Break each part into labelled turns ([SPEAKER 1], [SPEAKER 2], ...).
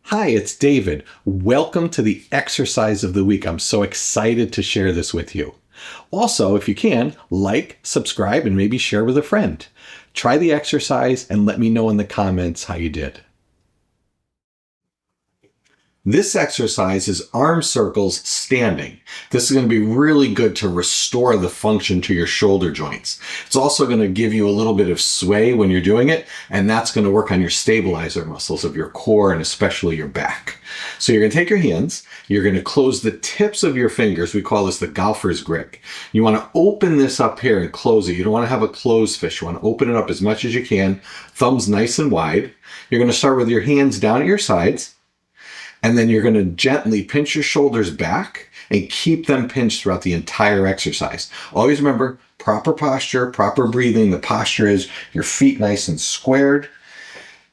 [SPEAKER 1] Hi, it's David. Welcome to the exercise of the week. I'm so excited to share this with you. Also, if you can, like, subscribe, and maybe share with a friend. Try the exercise and let me know in the comments how you did. This exercise is arm circles standing. This is going to be really good to restore the function to your shoulder joints. It's also going to give you a little bit of sway when you're doing it, and that's going to work on your stabilizer muscles of your core and especially your back. So you're going to take your hands, you're going to close the tips of your fingers. We call this the golfer's grip. You want to open this up here and close it. You don't want to have a closed fist. You want to open it up as much as you can, thumbs nice and wide. You're going to start with your hands down at your sides. And then you're going to gently pinch your shoulders back and keep them pinched throughout the entire exercise. Always remember, proper posture, proper breathing. The posture is your feet nice and squared,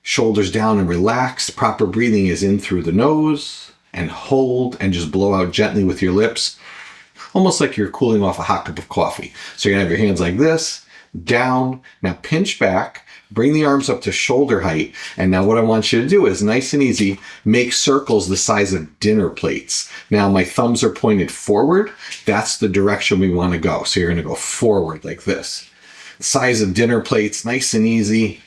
[SPEAKER 1] shoulders down and relaxed. Proper breathing is in through the nose and hold and just blow out gently with your lips, almost like you're cooling off a hot cup of coffee. So you're going to have your hands like this, down. Now pinch back. Bring the arms up to shoulder height. And now what I want you to do is nice and easy, make circles the size of dinner plates. Now my thumbs are pointed forward. That's the direction we want to go. So you're going to go forward like this. Size of dinner plates, nice and easy.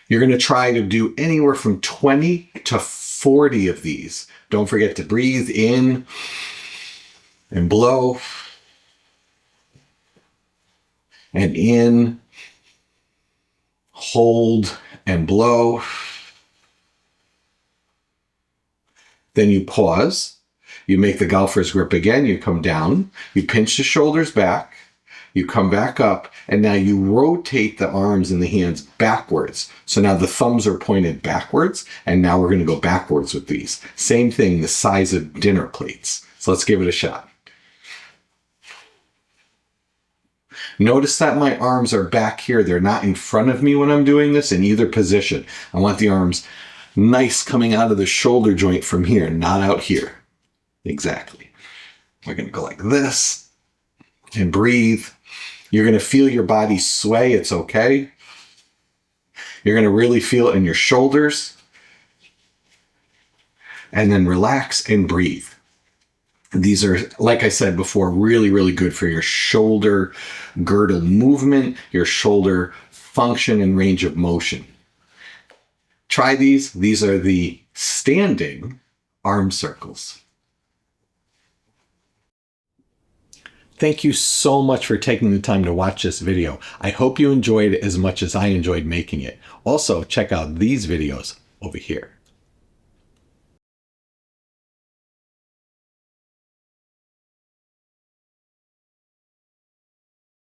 [SPEAKER 1] You're going to try to do anywhere from 20 to 40 of these. Don't forget to breathe in and blow. And in, hold, and blow. Then you pause. You make the golfer's grip again. You come down. You pinch the shoulders back. You come back up. And now you rotate the arms and the hands backwards. So now the thumbs are pointed backwards. And now we're going to go backwards with these. Same thing, the size of dinner plates. So let's give it a shot. Notice that my arms are back here. They're not in front of me when I'm doing this in either position. I want the arms nice coming out of the shoulder joint from here, not out here. Exactly. We're going to go like this and breathe. You're going to feel your body sway. It's okay. You're going to really feel it in your shoulders. And then relax and breathe. These are, like I said before, really, really good for your shoulder girdle movement, your shoulder function and range of motion. Try these. These are the standing arm circles. Thank you so much for taking the time to watch this video. I hope you enjoyed it as much as I enjoyed making it. Also, check out these videos over here.